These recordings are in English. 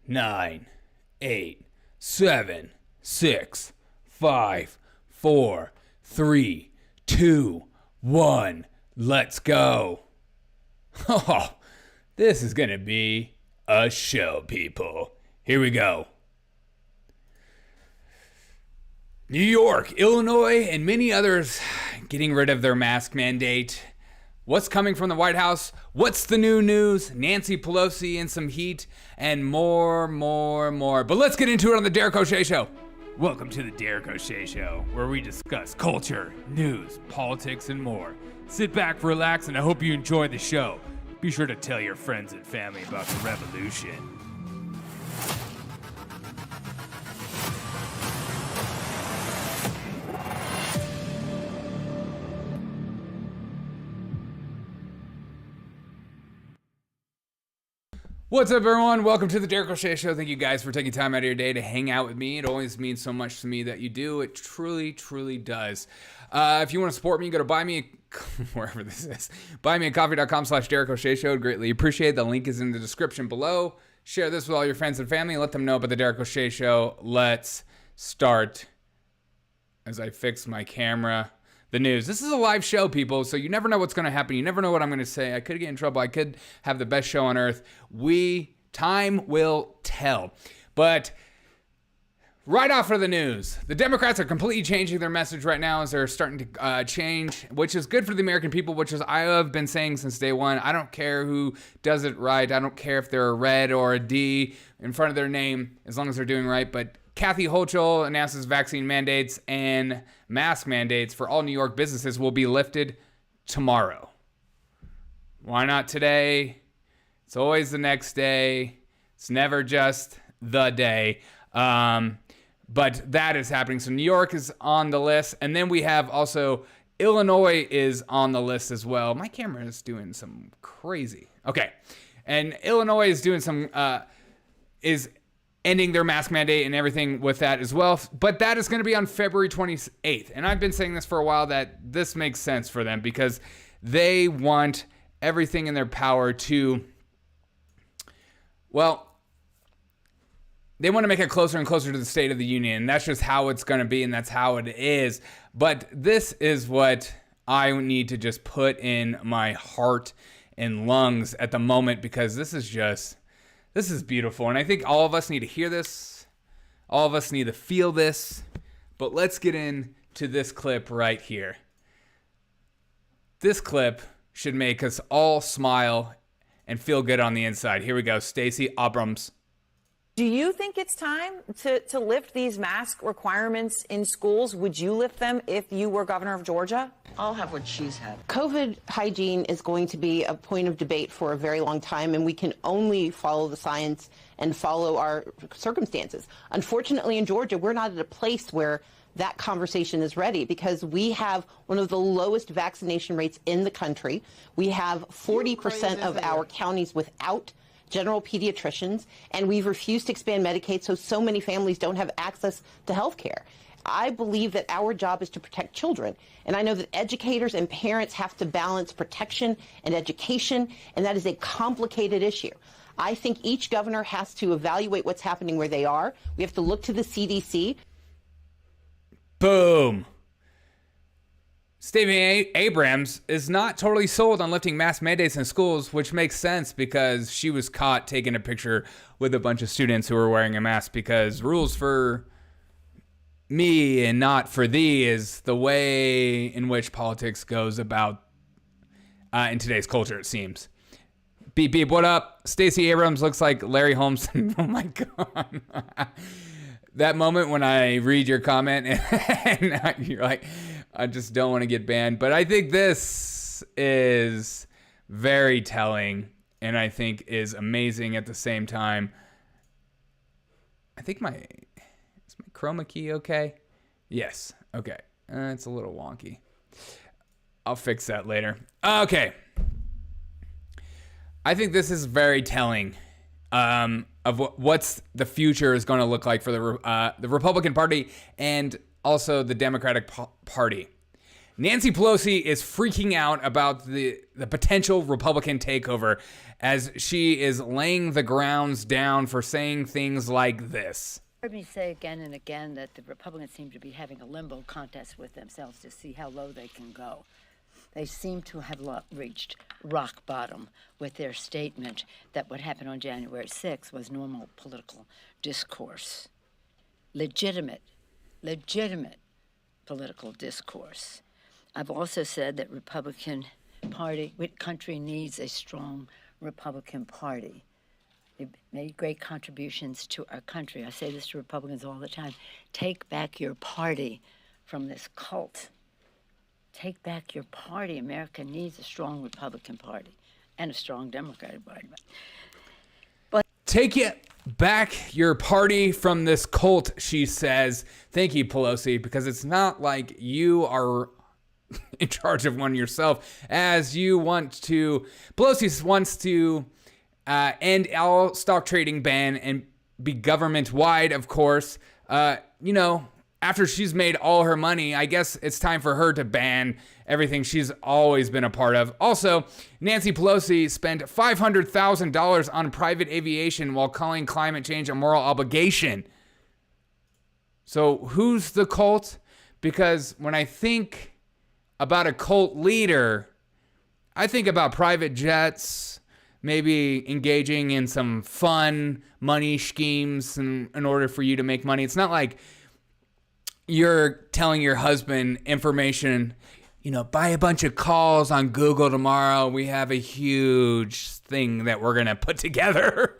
9, 8, 7, 6, 5, 4, 3, 2, 1. Let's go. Oh, this is going to be a show, people. Here we go. New York, Illinois, and many others getting rid of their mask mandate. What's coming from the White House? What's the new news? Nancy Pelosi in some heat, and more. But let's get into it on the Derek O'Shea Show. Welcome to the Derek O'Shea Show, where we discuss culture, news, politics, and more. Sit back, relax, and I hope you enjoy the show. Be sure to tell your friends and family about the revolution. What's up, everyone? Welcome to the Derek O'Shea Show. Thank you guys for taking time out of your day to hang out with me. It always means so much to me that you do. It truly does. If you want to support me, go to buy me wherever this is. Buymeacoffee.com/Derek O'Shea Show. Greatly appreciate it. The link is in the description below. Share this with all your friends and family. Let them know about the Derek O'Shea Show. Let's start. As I fix my camera. The news. This is a live show, people, so you never know what's going to happen. You never know what I'm going to say. I could get in trouble. I could have the best show on earth. Time will tell. But right off of the news, the Democrats are completely changing their message right now as they're starting to change, which is good for the American people, which is I have been saying since day one. I don't care who does it right. I don't care if they're a red or a D in front of their name, as long as they're doing right. But Kathy Hochul announces vaccine mandates and mask mandates for all New York businesses will be lifted tomorrow. Why not today? It's always the next day. It's never just the day. But that is happening. So New York is on the list. And then we have also Illinois is on the list as well. My camera is doing some crazy. Okay. And Illinois is doing some, is ending their mask mandate and everything with that as well. But that is going to be on February 28th. And I've been saying this for a while that this makes sense for them because they want everything in their power to, well, they want to make it closer and closer to the State of the Union. And that's just how it's going to be, and that's how it is. But this is what I need to just put in my heart and lungs at the moment because this is beautiful. And I think all of us need to hear this. All of us need to feel this. But let's get into this clip right here. This clip should make us all smile and feel good on the inside. Here we go. Stacy Abrams. Do you think it's time to lift these mask requirements in schools? Would you lift them if you were governor of Georgia? I'll have what she's had. COVID hygiene is going to be a point of debate for a very long time, and we can only follow the science and follow our circumstances. Unfortunately, in Georgia, we're not at a place where that conversation is ready because we have one of the lowest vaccination rates in the country. We have 40% of our counties without general pediatricians, and we've refused to expand Medicaid, so many families don't have access to health care. I believe that our job is to protect children, and I know that educators and parents have to balance protection and education, and that is a complicated issue. I think each governor has to evaluate what's happening where they are. We have to look to the CDC. Boom. Stacy Abrams is not totally sold on lifting mask mandates in schools, which makes sense because she was caught taking a picture with a bunch of students who were wearing a mask because rules for me and not for thee is the way in which politics goes about in today's culture, it seems. Beep, beep, what up? Stacey Abrams looks like Larry Holmes. Oh, my God. That moment when I read your comment and you're like, I just don't want to get banned. But I think this is very telling and I think is amazing at the same time. I think is my chroma key okay? Yes. Okay. It's a little wonky. I'll fix that later. Okay. I think this is very telling of what's the future is going to look like for the Republican Party and also the Democratic Party. Nancy Pelosi is freaking out about the potential Republican takeover as she is laying the grounds down for saying things like this. Heard me say again and again that the Republicans seem to be having a limbo contest with themselves to see how low they can go. They seem to have reached rock bottom with their statement that what happened on January 6th was normal political discourse. Legitimate political discourse. I've also said that country needs a strong Republican Party. They've made great contributions to our country. I say this to Republicans all the time. Take back your party from this cult. Take back your party. America needs a strong Republican Party and a strong Democratic Party. But take it back your party from this cult, she says. Thank you, Pelosi, because it's not like you are in charge of one yourself, as you want to. Pelosi wants to end all stock trading ban and be government-wide, of course. After she's made all her money, I guess it's time for her to ban everything she's always been a part of. Also, Nancy Pelosi spent $500,000 on private aviation while calling climate change a moral obligation. So who's the cult? Because when I think about a cult leader, I think about private jets, maybe engaging in some fun money schemes in order for you to make money. It's not like you're telling your husband information, buy a bunch of calls on Google tomorrow. We have a huge thing that we're going to put together.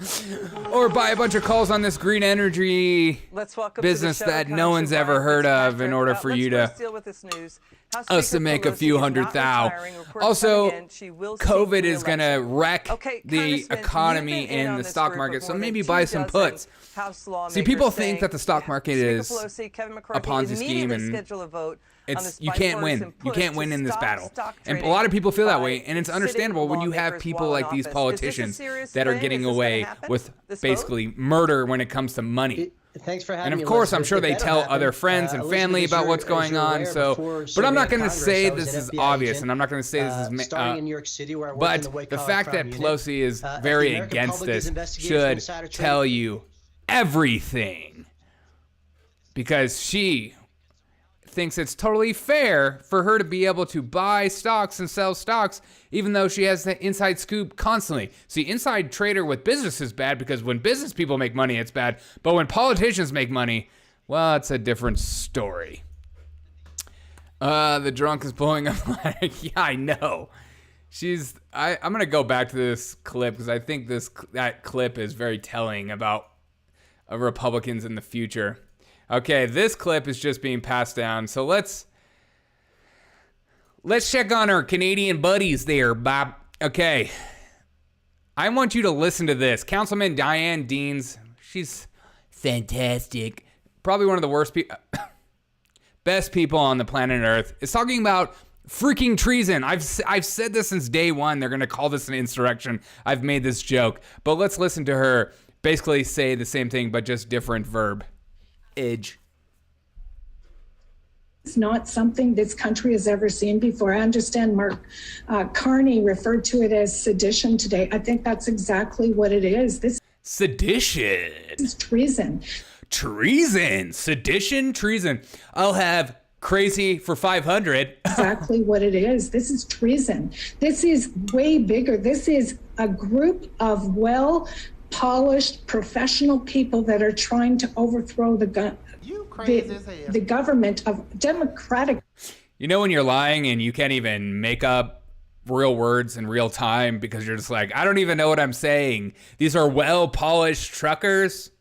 Or buy a bunch of calls on this green energy business that no one's ever heard of in order for you to us to make a few hundred thou. Also, COVID is going to wreck the economy and the stock market, so maybe buy some puts. See, people think that the stock market is a Ponzi scheme and you can't win. You can't win in this battle. And a lot of people feel that way, and it's understandable when you have people like these politicians that are getting away with basically murder when it comes to money. Thanks for having me. And of course, I'm sure they tell other friends and family about what's going on. So, but I'm not going to say this is obvious, and I'm not going to say this is. Starting in New York City, where I worked but in the White the Collar fact that Crime Pelosi is Unit, very the American against public is this investigating should insider tell trading. you everything, because she thinks it's totally fair for her to be able to buy stocks and sell stocks, even though she has the inside scoop constantly. See, inside trader with business is bad, because when business people make money, it's bad. But when politicians make money, well, it's a different story. The drunk is pulling up. Yeah, I know. I'm going to go back to this clip because I think that clip is very telling about Republicans in the future. Okay, this clip is just being passed down. So let's check on our Canadian buddies there, Bob. Okay. I want you to listen to this. Councilman Diane Deans, she's fantastic. Probably one of the best people on the planet Earth, is talking about freaking treason. I've said this since day one. They're going to call this an insurrection. I've made this joke. But let's listen to her basically say the same thing, but just different verb. Edge. It's not something this country has ever seen before. I understand Mark Carney referred to it as sedition today. I think that's exactly what it is. This sedition is treason. Treason, sedition, treason. I'll have crazy for 500. Exactly what it is. This is treason. This is way bigger. This is a group of well-polished professional people that are trying to overthrow the government of democratic. You know when you're lying and you can't even make up real words in real time because you're just like, I don't even know what I'm saying. These are well-polished truckers.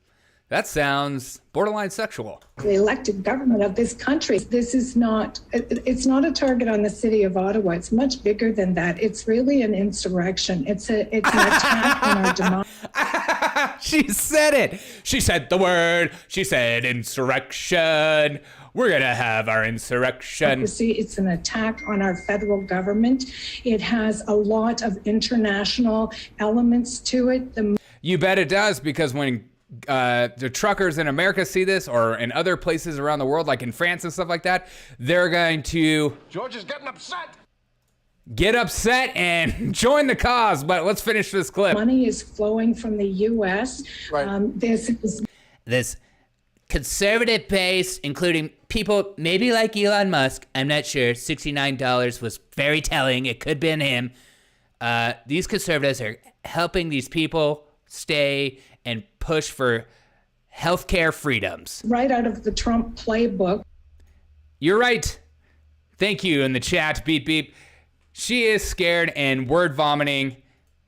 That sounds borderline sexual. The elected government of this country. This is not, it's not a target on the city of Ottawa. It's much bigger than that. It's really an insurrection. It's an attack on our democracy. She said it. She said the word. She said insurrection. We're going to have our insurrection. It's an attack on our federal government. It has a lot of international elements to it. You bet it does, because when the truckers in America see this, or in other places around the world, like in France and stuff like that, they're going to George is getting upset. Get upset and join the cause. But let's finish this clip. Money is flowing from the U.S. Right. This conservative base, including people maybe like Elon Musk, I'm not sure, $69 was very telling. It could have been him. These conservatives are helping these people stay and push for healthcare freedoms. Right out of the Trump playbook. You're right. Thank you in the chat. Beep, beep. She is scared and word vomiting,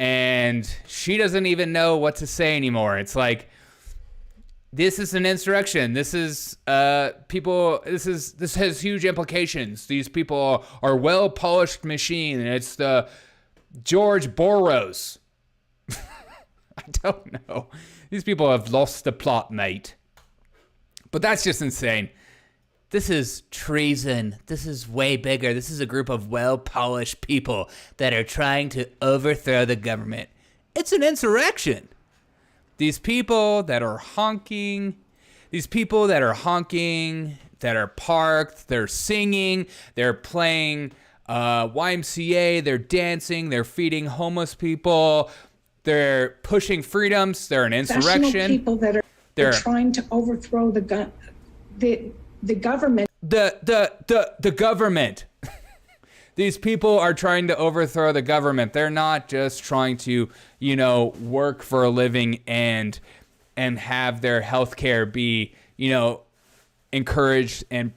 and she doesn't even know what to say anymore. It's like, this is an insurrection. This is people. This has huge implications. These people are well-polished machine, and it's the George Boros. I don't know. These people have lost the plot, mate. But that's just insane. This is treason. This is way bigger. This is a group of well-polished people that are trying to overthrow the government. It's an insurrection. These people that are honking, that are parked, they're singing, they're playing YMCA, they're dancing, they're feeding homeless people, they're pushing freedoms, they're an insurrection. People that are they're trying to overthrow the government. The government. These people are trying to overthrow the government. They're not just trying to, work for a living and have their health care be, encouraged and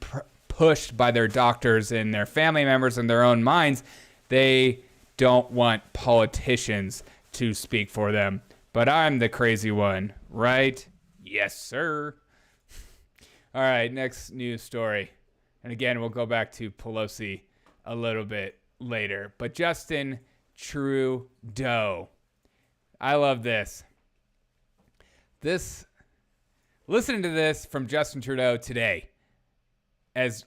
pushed by their doctors and their family members in their own minds. They don't want politicians to speak for them. But I'm the crazy one, right? Yes, sir. All right, next news story. And again, we'll go back to Pelosi a little bit later. But Justin Trudeau. I love this. Listen to this from Justin Trudeau today. As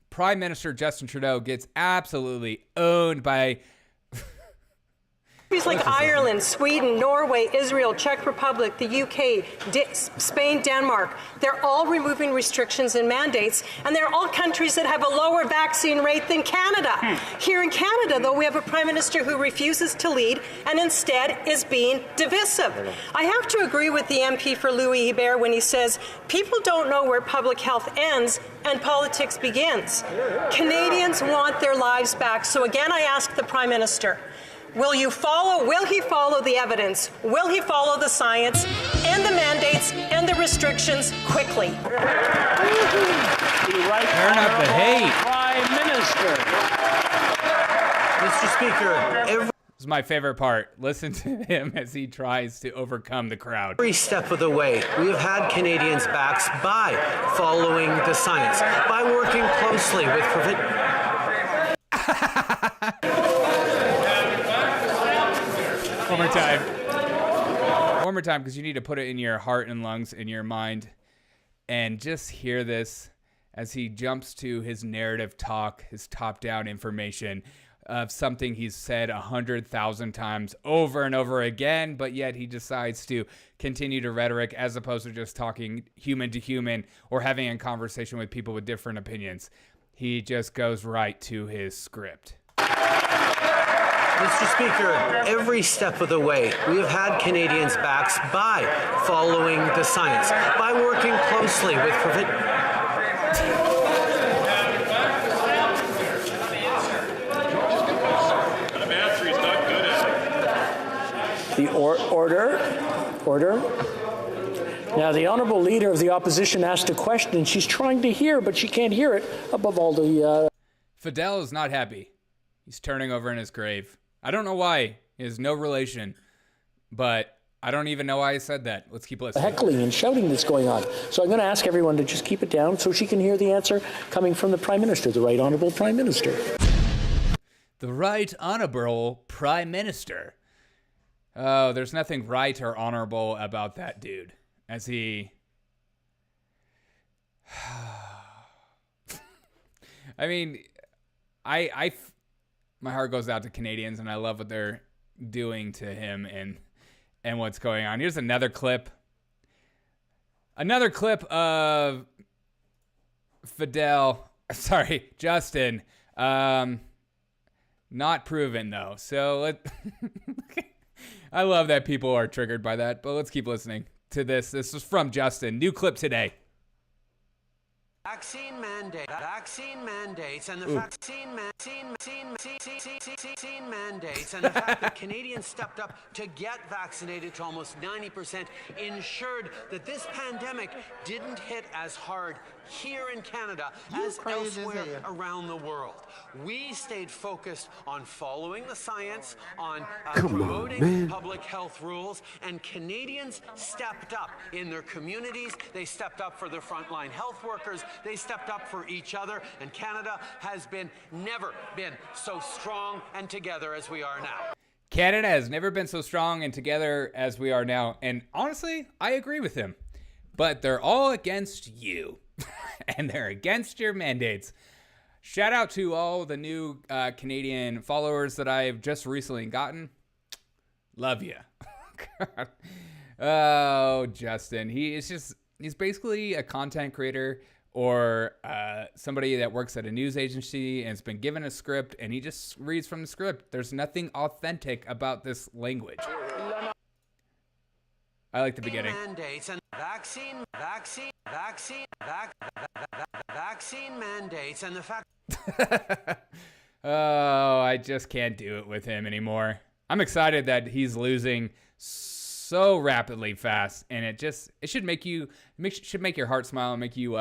Prime Minister Justin Trudeau gets absolutely owned by countries like Ireland, Sweden, Norway, Israel, Czech Republic, the UK, Spain, Denmark, they're all removing restrictions and mandates, and they're all countries that have a lower vaccine rate than Canada. Here in Canada, though, we have a Prime Minister who refuses to lead and instead is being divisive. I have to agree with the MP for Louis Hebert when he says, people don't know where public health ends and politics begins. Canadians want their lives back. So again, I ask the Prime Minister, will he follow the evidence? Will he follow the science and the mandates and the restrictions quickly? Turn up the hate. Prime Minister. Mr. Speaker, This is my favorite part. Listen to him as he tries to overcome the crowd. every step of the way, we have had Canadians' backs by following the science, by working closely with One more time, because you need to put it in your heart and lungs, in your mind, and just hear this as he jumps to his narrative talk, his top-down information of something he's said 100,000 times over and over again, but yet he decides to continue to rhetoric as opposed to just talking human to human or having a conversation with people with different opinions. He just goes right to his script. Mr. Speaker, every step of the way, we have had Canadians' backs by following the science, by working closely with Order. Now, the honourable leader of the opposition asked a question. She's trying to hear, but she can't hear it above all the... Fidel is not happy. He's turning over in his grave. I don't know why. He has no relation. But I don't even know why I said that. Let's keep listening. heckling and shouting that's going on. So I'm going to ask everyone to just keep it down so she can hear the answer coming from the Prime Minister, the Right Honourable Prime Minister. The Right Honourable Prime Minister. Oh, there's nothing right or honorable about that dude. As he... I mean, my heart goes out to Canadians, and I love what they're doing to him and what's going on. Here's another clip Another clip of Justin. Not proven, though. So I love that people are triggered by that, but let's keep listening to this. This is from Justin. New clip today. Vaccine mandates, and the vaccine mandates, and the fact that Canadians stepped up to get vaccinated to almost 90% ensured that this pandemic didn't hit as hard here in Canada as elsewhere around the world. We stayed focused on following the science, on promoting public health rules, and Canadians stepped up in their communities. They stepped up for their frontline health workers. They stepped up for each other, and Canada has never been so strong and together as we are now. Canada has never been so strong and together as we are now. And honestly, I agree with him. But they're all against you. And they're against your mandates. Shout out to all the new Canadian followers that I've just recently gotten. Love you. Oh, Justin. He's basically a content creator or somebody that works at a news agency and has been given a script and he just reads from the script. There's nothing authentic about this language. I like the beginning. Mandates and vaccine mandates and the fact. Oh, I just can't do it with him anymore. I'm excited that he's losing so rapidly fast, and it should make your heart smile and make you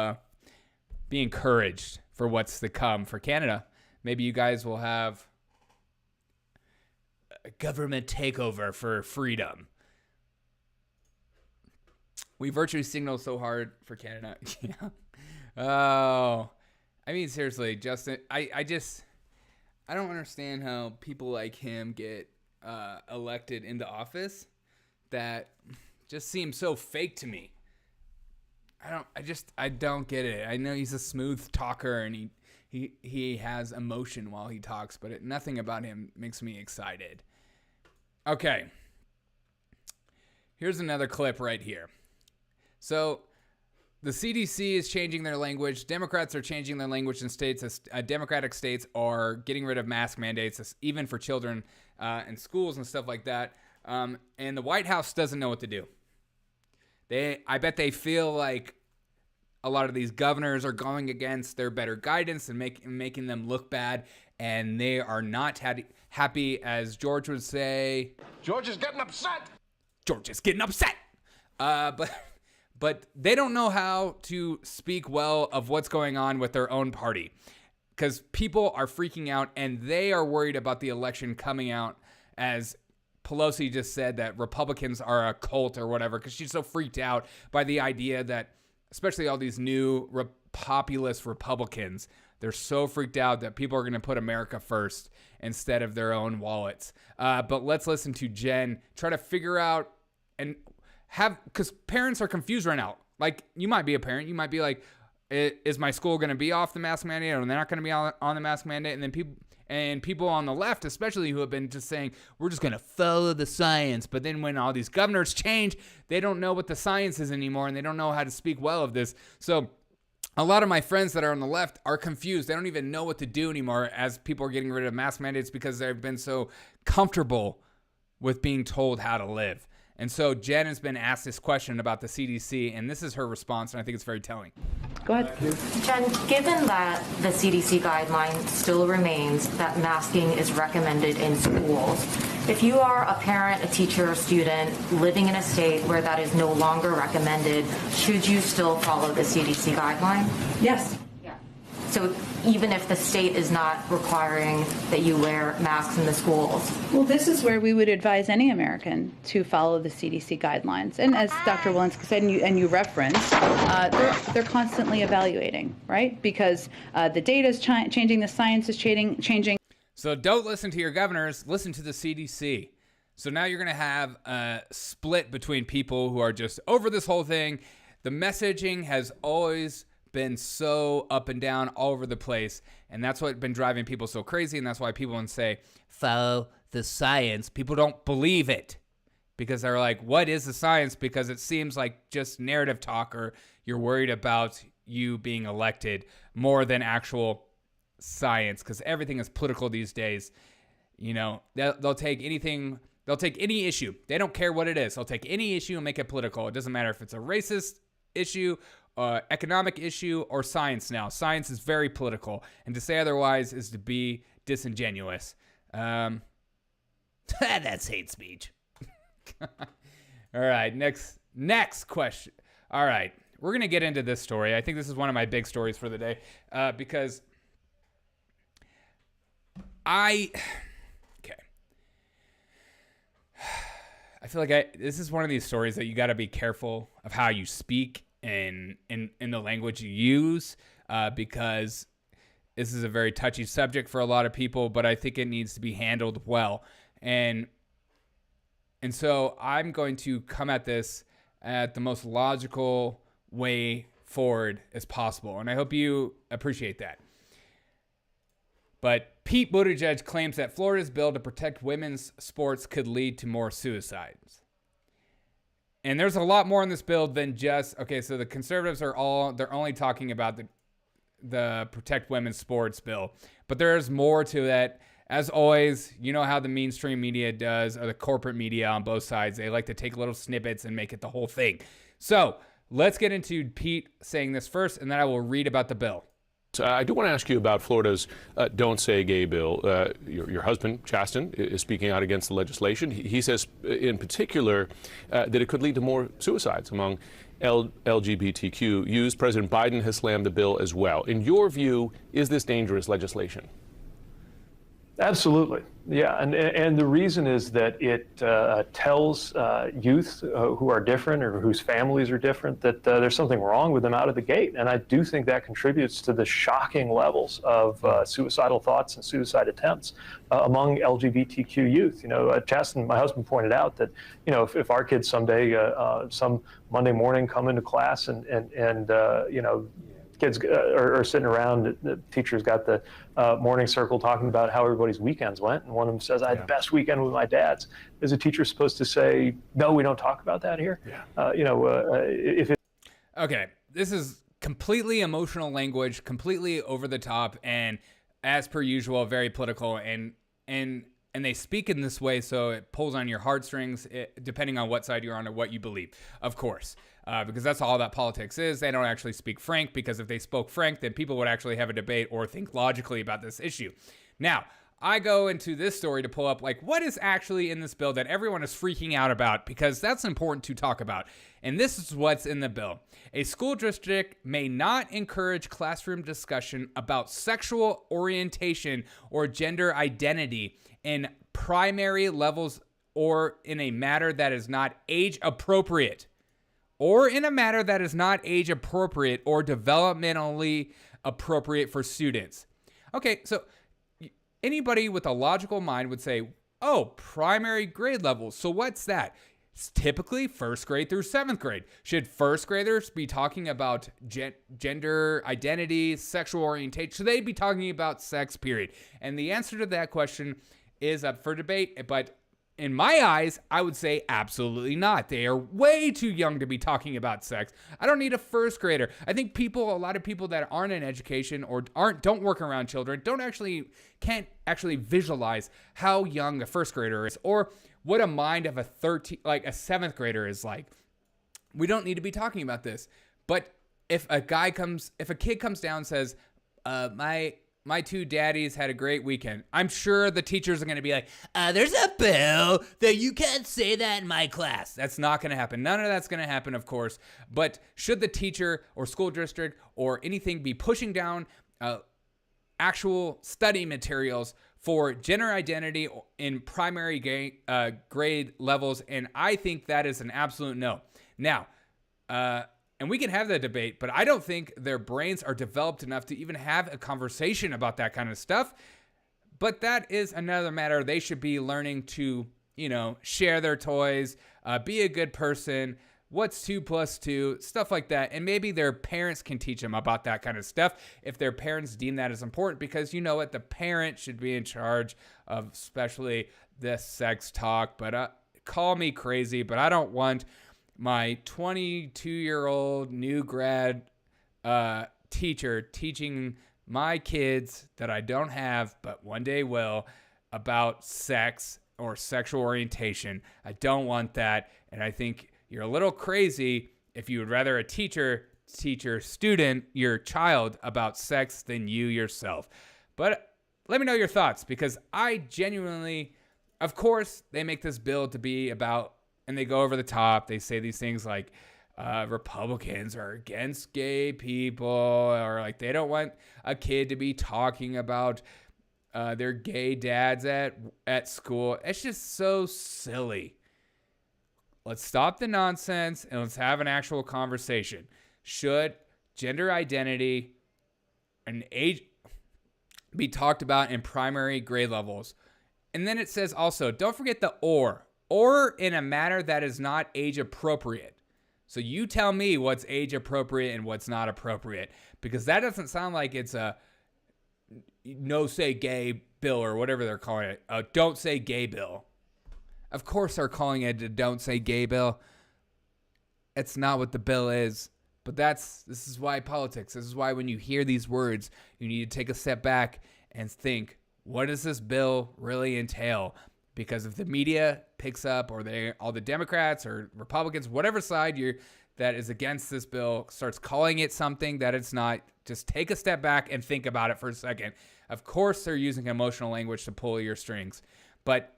be encouraged for what's to come for Canada. Maybe you guys will have a government takeover for freedom. We virtually signal so hard for Canada. Yeah. Oh, I mean, seriously, Justin, I don't understand how people like him get elected into office. That just seems so fake to me. I don't get it. I know he's a smooth talker and he has emotion while he talks, but nothing about him makes me excited. Okay. Here's another clip right here. So the CDC is changing their language. Democrats are changing their language in states. Democratic states are getting rid of mask mandates, even for children in schools and stuff like that. And the White House doesn't know what to do. I bet they feel like a lot of these governors are going against their better guidance and making them look bad. And they are not happy, as George would say. George is getting upset. But they don't know how to speak well of what's going on with their own party because people are freaking out and they are worried about the election coming out, as Pelosi just said that Republicans are a cult or whatever, because she's so freaked out by the idea that, especially all these new populist Republicans, they're so freaked out that people are going to put America first instead of their own wallets. But let's listen to Jen try to figure out and because parents are confused right now. Like, you might be a parent. You might be like, is my school going to be off the mask mandate, or they're not going to be on the mask mandate? And then people on the left, especially, who have been just saying, we're just going to follow the science. But then when all these governors change, they don't know what the science is anymore, and they don't know how to speak well of this. So a lot of my friends that are on the left are confused. They don't even know what to do anymore as people are getting rid of mask mandates because they've been so comfortable with being told how to live. And so Jen has been asked this question about the CDC, and this is her response, and I think it's very telling. Go ahead. Jen, given that the CDC guideline still remains that masking is recommended in schools, if you are a parent, a teacher, a student living in a state where that is no longer recommended, should you still follow the CDC guideline? Yes. Yeah. So even if the state is not requiring that you wear masks in the schools? Well, this is where we would advise any American to follow the CDC guidelines. And as Dr. Walensky said, and you referenced, they're constantly evaluating, right? Because the data is changing, the science is changing. So don't listen to your governors, listen to the CDC. So now you're going to have a split between people who are just over this whole thing. The messaging has always been so up and down all over the place, and that's what's been driving people so crazy, and that's why people say follow the science. People don't believe it because they're like, what is the science? Because it seems like just narrative talk, or you're worried about you being elected more than actual science, because everything is political these days. You know, they'll take anything. They'll take any issue. They don't care what it is. They'll take any issue and make it political. It doesn't matter if it's a racist issue, economic issue, or science now. Science is very political. And to say otherwise is to be disingenuous. That's hate speech. All right, next question. All right, we're going to get into this story. I think this is one of my big stories for the day because I feel like this is one of these stories that you got to be careful of how you speak and in the language you use because this is a very touchy subject for a lot of people, but I think it needs to be handled well. And so I'm going to come at this at the most logical way forward as possible, and I hope you appreciate that. But Pete Buttigieg claims that Florida's bill to protect women's sports could lead to more suicides. And there's a lot more in this bill than just, okay, so the conservatives they're only talking about the protect women's sports bill. But there's more to that. As always, you know how the mainstream media does, or the corporate media on both sides. They like to take little snippets and make it the whole thing. So let's get into Pete saying this first, and then I will read about the bill. I do want to ask you about Florida's Don't Say Gay bill. Your husband, Chasten, is speaking out against the legislation. He says, in particular, that it could lead to more suicides among LGBTQ youth. President Biden has slammed the bill as well. In your view, is this dangerous legislation? Absolutely. Yeah. And the reason is that it tells youth who are different or whose families are different that there's something wrong with them out of the gate. And I do think that contributes to the shocking levels of suicidal thoughts and suicide attempts among LGBTQ youth. You know, Chasten, my husband, pointed out that, you know, if our kids someday, some Monday morning come into class and you know, kids are sitting around, the teacher's got the morning circle talking about how everybody's weekends went, and one of them says, I had the best weekend with my dad's. Is a teacher supposed to say, no, we don't talk about that here? Yeah. You know, if it... Okay, this is completely emotional language, completely over the top, and as per usual, very political, and they speak in this way, so it pulls on your heartstrings, depending on what side you're on or what you believe, of course. Because that's all that politics is. They don't actually speak frank, because if they spoke frank, then people would actually have a debate or think logically about this issue. Now, I go into this story to pull up, like, what is actually in this bill that everyone is freaking out about, because that's important to talk about. And this is what's in the bill. A school district may not encourage classroom discussion about sexual orientation or gender identity in primary levels or in a matter that is not age appropriate. Or in a matter that is not age appropriate or developmentally appropriate for students. Okay, so anybody with a logical mind would say, oh, primary grade levels. So what's that? It's typically first grade through seventh grade. Should first graders be talking about gender identity, sexual orientation? Should they be talking about sex, period? And the answer to that question is up for debate, but in my eyes, I would say absolutely not. They are way too young to be talking about sex. I don't need a first grader. I think a lot of people that aren't in education or don't work around children can't actually visualize how young a first grader is or what a mind of a seventh grader is like. We don't need to be talking about this. But if a kid comes down and says, my two daddies had a great weekend, I'm sure the teachers are going to be like, there's a bill that you can't say that in my class. That's not going to happen. None of that's going to happen, of course. But should the teacher or school district or anything be pushing down actual study materials for gender identity in primary grade levels? And I think that is an absolute no. Now, and we can have that debate, but I don't think their brains are developed enough to even have a conversation about that kind of stuff. But that is another matter. They should be learning to, share their toys, be a good person. What's 2 + 2, stuff like that. And maybe their parents can teach them about that kind of stuff if their parents deem that as important, because you know what? The parent should be in charge of especially this sex talk. But call me crazy, but I don't want my 22-year-old new grad teacher teaching my kids that I don't have, but one day will, about sex or sexual orientation. I don't want that. And I think you're a little crazy if you would rather a teacher teach your student, your child, about sex than you yourself. But let me know your thoughts, because I genuinely, of course, they make this bill to be about, and they go over the top. They say these things like Republicans are against gay people, or like they don't want a kid to be talking about their gay dads at school. It's just so silly. Let's stop the nonsense and let's have an actual conversation. Should gender identity and age be talked about in primary grade levels? And then it says also, don't forget the or in a manner that is not age appropriate. So you tell me what's age appropriate and what's not appropriate, because that doesn't sound like it's a no say gay bill or whatever they're calling it. A don't say gay bill. Of course they're calling it a don't say gay bill. It's not what the bill is. But this is why politics. This is why when you hear these words, you need to take a step back and think, what does this bill really entail? Because if the media picks up, or all the Democrats or Republicans, whatever side that is against this bill, starts calling it something that it's not, just take a step back and think about it for a second. Of course, they're using emotional language to pull your strings. But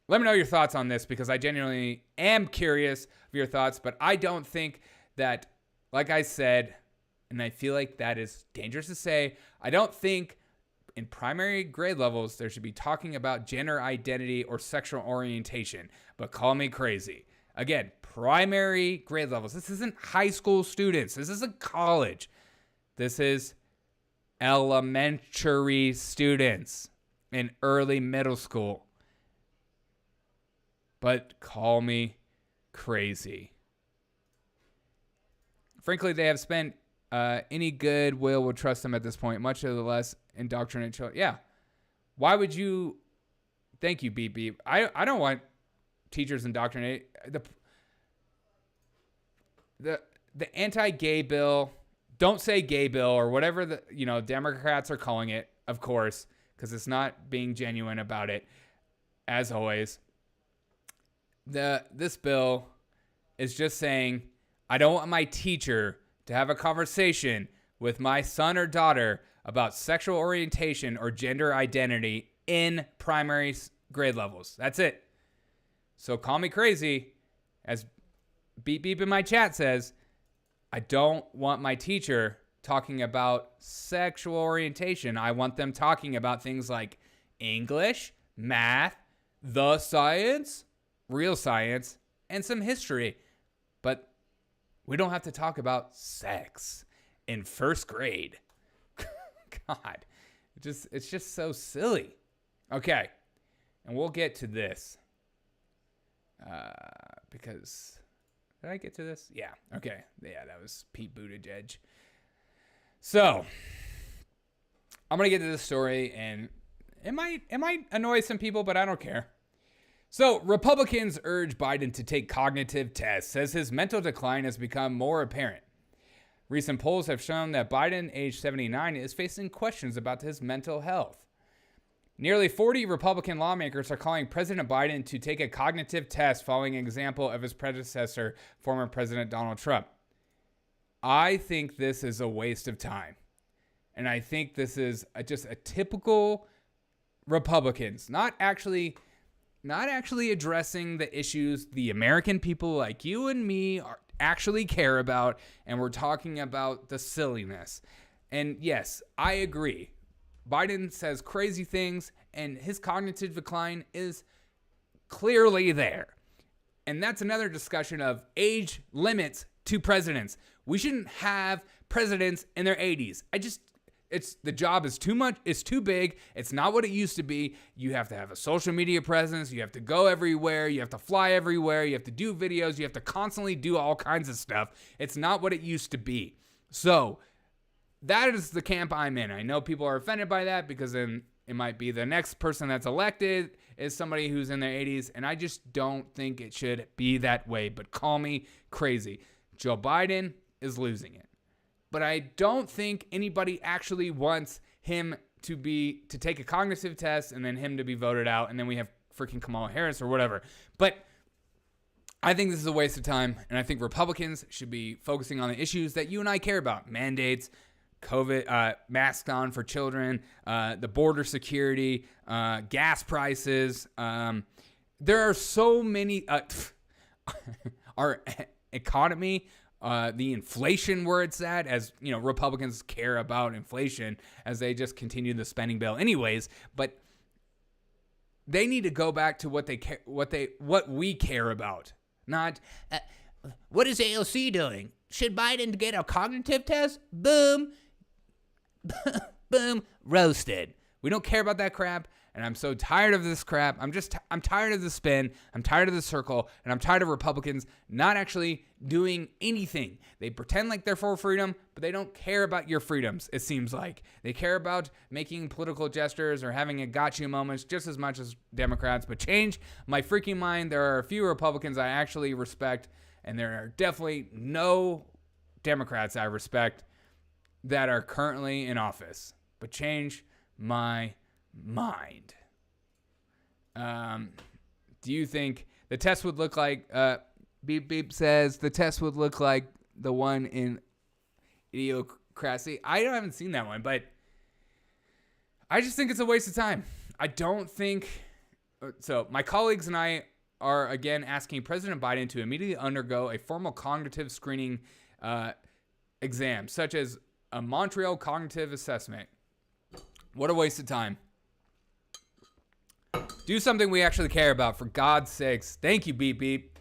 let me know your thoughts on this, because I genuinely am curious of your thoughts. But I don't think that, like I said, and I feel like that is dangerous to say, I don't think in primary grade levels there should be talking about gender identity or sexual orientation. But call me crazy. Again, primary grade levels. This isn't high school students. This isn't college. This is elementary students in early middle school. But call me crazy. Frankly, they have spent any goodwill would trust them at this point, much of the less indoctrinate children. Yeah. Why would you? Thank you, beep beep. I don't want teachers indoctrinate. The anti-gay bill, don't say gay bill, or whatever the Democrats are calling it, of course, because it's not being genuine about it, as always. This bill is just saying, I don't want my teacher to have a conversation with my son or daughter about sexual orientation or gender identity in primary grade levels. That's it. So call me crazy, as beep beep in my chat says, I don't want my teacher talking about sexual orientation. I want them talking about things like English, math, the science, real science, and some history. But we don't have to talk about sex in first grade. God, it's just so silly. Okay, and we'll get to this. Because, did I get to this? Yeah, okay. Yeah, that was Pete Buttigieg. So, I'm going to get to this story, and it might annoy some people, but I don't care. So, Republicans urge Biden to take cognitive tests, says his mental decline has become more apparent. Recent polls have shown that Biden, age 79, is facing questions about his mental health. Nearly 40 Republican lawmakers are calling President Biden to take a cognitive test following an example of his predecessor, former President Donald Trump. I think this is a waste of time. And I think this is just a typical Republicans, not actually addressing the issues the American people like you and me actually care about, and we're talking about the silliness. And yes, I agree. Biden says crazy things, and his cognitive decline is clearly there. And that's another discussion of age limits to presidents. We shouldn't have presidents in their 80s. The job is too much, it's too big. It's not what it used to be. You have to have a social media presence. You have to go everywhere. You have to fly everywhere. You have to do videos. You have to constantly do all kinds of stuff. It's not what it used to be. So that is the camp I'm in. I know people are offended by that because then it might be the next person that's elected is somebody who's in their 80s, and I just don't think it should be that way. But call me crazy. Joe Biden is losing it. But I don't think anybody actually wants him to take a cognitive test and then him to be voted out, and then we have freaking Kamala Harris or whatever. But I think this is a waste of time, and I think Republicans should be focusing on the issues that you and I care about. Mandates, COVID, masks on for children, the border security, gas prices. There are so many, our economy, the inflation where it's at, as you know, Republicans care about inflation as they just continue the spending bill anyways, but they need to go back to what we care about. Not, what is AOC doing? Should Biden get a cognitive test? Boom. Boom. Roasted. We don't care about that crap, and I'm so tired of this crap. I'm tired of the spin. I'm tired of the circle, and I'm tired of Republicans not actually doing anything. They pretend like they're for freedom, but they don't care about your freedoms, it seems like. They care about making political gestures or having a gotcha moments just as much as Democrats. But change my freaking mind. There are a few Republicans I actually respect, and there are definitely no Democrats I respect that are currently in office. But change my mind. Do you think the test would look like, Beep Beep says, the test would look like the one in Idiocracy? I haven't seen that one, but I just think it's a waste of time. I don't think, so my colleagues and I are again asking President Biden to immediately undergo a formal cognitive screening exam, such as a Montreal cognitive assessment. What a waste of time. Do something we actually care about, for God's sakes. Thank you, Beep Beep.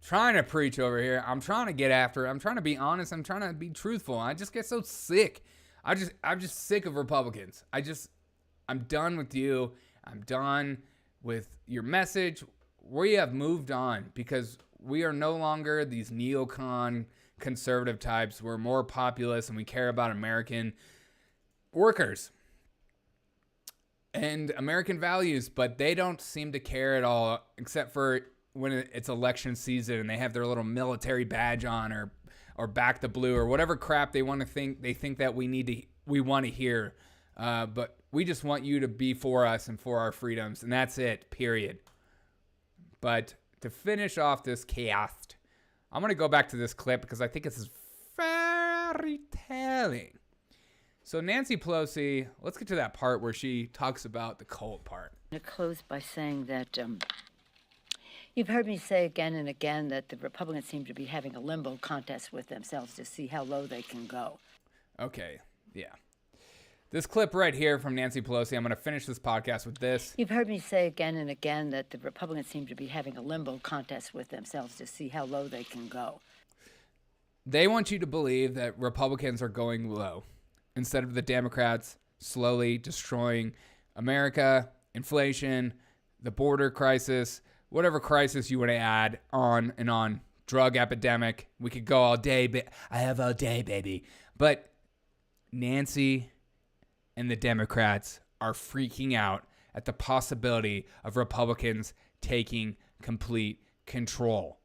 Trying to preach over here. I'm trying to get after it. I'm trying to be honest. I'm trying to be truthful. I just get so sick. I'm just sick of Republicans. I'm done with you. I'm done with your message. We have moved on because we are no longer these neocon conservative types. We're more populist and we care about American workers and American values, but they don't seem to care at all, except for when it's election season and they have their little military badge on or back the blue or whatever crap they think that we want to hear. But we just want you to be for us and for our freedoms, and that's it, period. But to finish off this cast, I'm going to go back to this clip because I think it's very telling. So Nancy Pelosi, let's get to that part where she talks about the cult part. I'm going to close by saying that you've heard me say again and again that the Republicans seem to be having a limbo contest with themselves to see how low they can go. Okay, yeah. This clip right here from Nancy Pelosi, I'm going to finish this podcast with this. You've heard me say again and again that the Republicans seem to be having a limbo contest with themselves to see how low they can go. They want you to believe that Republicans are going low instead of the Democrats slowly destroying America, inflation, the border crisis, whatever crisis you want to add on and on. Drug epidemic. We could go all day, but I have all day, baby. But Nancy and the Democrats are freaking out at the possibility of Republicans taking complete control.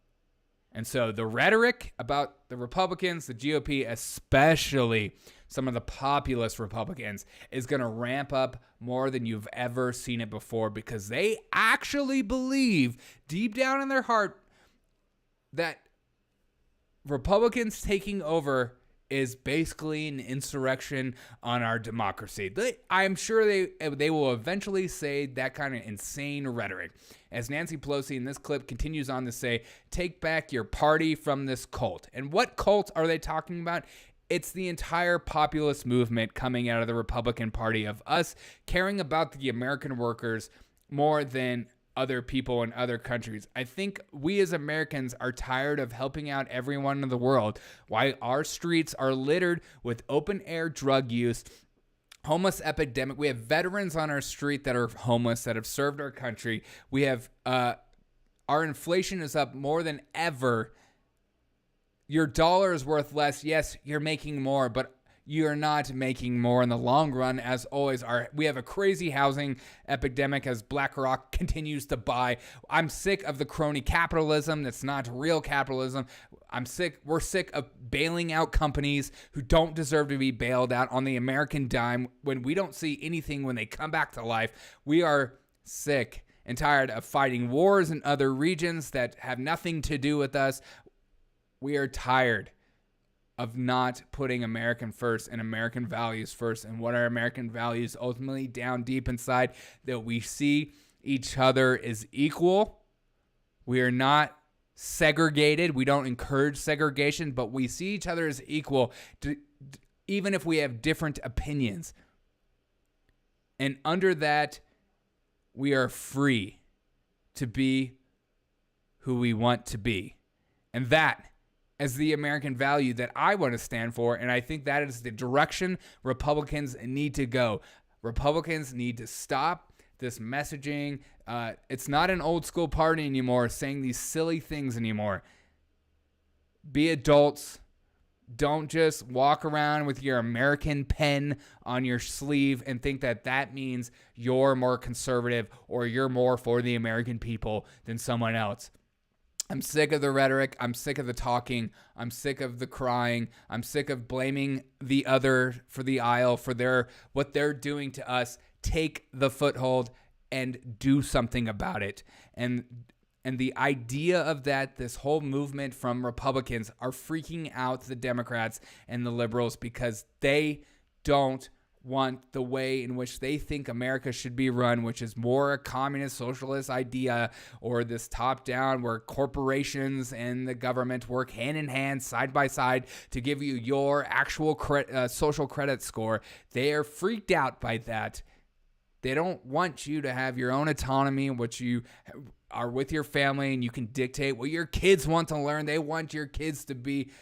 And so the rhetoric about the Republicans, the GOP, especially some of the populist Republicans, is going to ramp up more than you've ever seen it before, because they actually believe deep down in their heart that Republicans taking over is basically an insurrection on our democracy. I'm sure they will eventually say that kind of insane rhetoric. As Nancy Pelosi in this clip continues on to say, take back your party from this cult. And what cult are they talking about? It's the entire populist movement coming out of the Republican Party, of us caring about the American workers more than other people in other countries. I think we as Americans are tired of helping out everyone in the world, while our streets are littered with open air drug use, homeless epidemic. We have veterans on our street that are homeless, that have served our country. We have our inflation is up more than ever. Your dollar is worth less. Yes, you're making more, but you're not making more in the long run. As always, we have a crazy housing epidemic as BlackRock continues to buy. I'm sick of the crony capitalism that's not real capitalism. We're sick of bailing out companies who don't deserve to be bailed out on the American dime when we don't see anything when they come back to life. We are sick and tired of fighting wars in other regions that have nothing to do with us. We are tired of not putting American first and American values first. And what are American values? Ultimately, down deep inside, that we see each other as equal. We are not segregated. We don't encourage segregation, but we see each other as equal, even if we have different opinions. And under that, we are free to be who we want to be. And that as the American value that I want to stand for, and I think that is the direction Republicans need to go. Republicans need to stop this messaging. It's not an old school party anymore saying these silly things anymore. Be adults. Don't just walk around with your American pen on your sleeve and think that that means you're more conservative or you're more for the American people than someone else. I'm sick of the rhetoric. I'm sick of the talking. I'm sick of the crying. I'm sick of blaming the other for the aisle for what they're doing to us. Take the foothold and do something about it. And the idea of that, this whole movement from Republicans are freaking out the Democrats and the liberals because they don't want the way in which they think America should be run, which is more a communist socialist idea, or this top-down where corporations and the government work hand in hand, side by side, to give you your actual social credit score. They are freaked out by that. They don't want you to have your own autonomy, which you are with your family, and you can dictate what your kids want to learn. They want your kids to be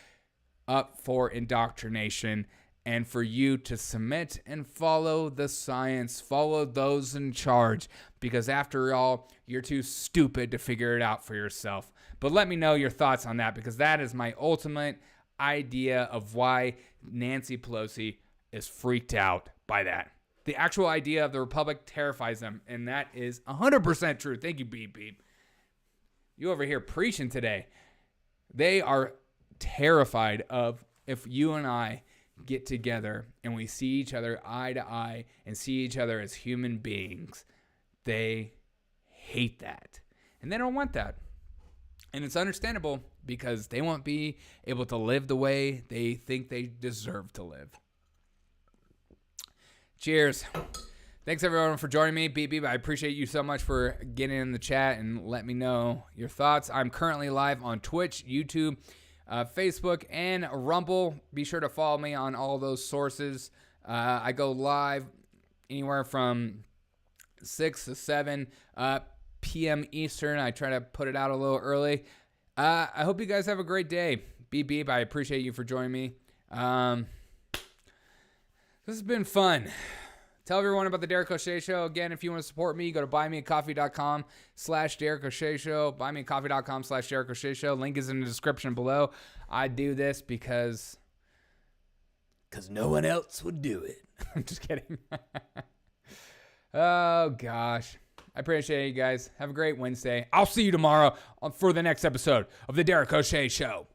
up for indoctrination, and for you to submit and follow the science, follow those in charge, because after all, you're too stupid to figure it out for yourself. But let me know your thoughts on that, because that is my ultimate idea of why Nancy Pelosi is freaked out by that. The actual idea of the Republic terrifies them, and that is 100% true. Thank you, Beep Beep. You over here preaching today. They are terrified of if you and I get together and we see each other eye to eye and see each other as human beings. They hate that. And they don't want that. And it's understandable because they won't be able to live the way they think they deserve to live. Cheers. Thanks everyone for joining me. Beep Beep, I appreciate you so much for getting in the chat and let me know your thoughts. I'm currently live on Twitch, YouTube, Facebook, and Rumble. Be sure to follow me on all those sources. I go live anywhere from 6 to 7 p.m. Eastern. I try to put it out a little early. I hope you guys have a great day. Beep Beep, I appreciate you for joining me. This has been fun. Tell everyone about the Derek O'Shea Show. Again, if you want to support me, go to buymeacoffee.com/Derek O'Shea Show. Buymeacoffee.com/Derek O'Shea Show. Link is in the description below. I do this because no one else would do it. I'm just kidding. Oh, gosh. I appreciate you guys. Have a great Wednesday. I'll see you tomorrow for the next episode of the Derek O'Shea Show.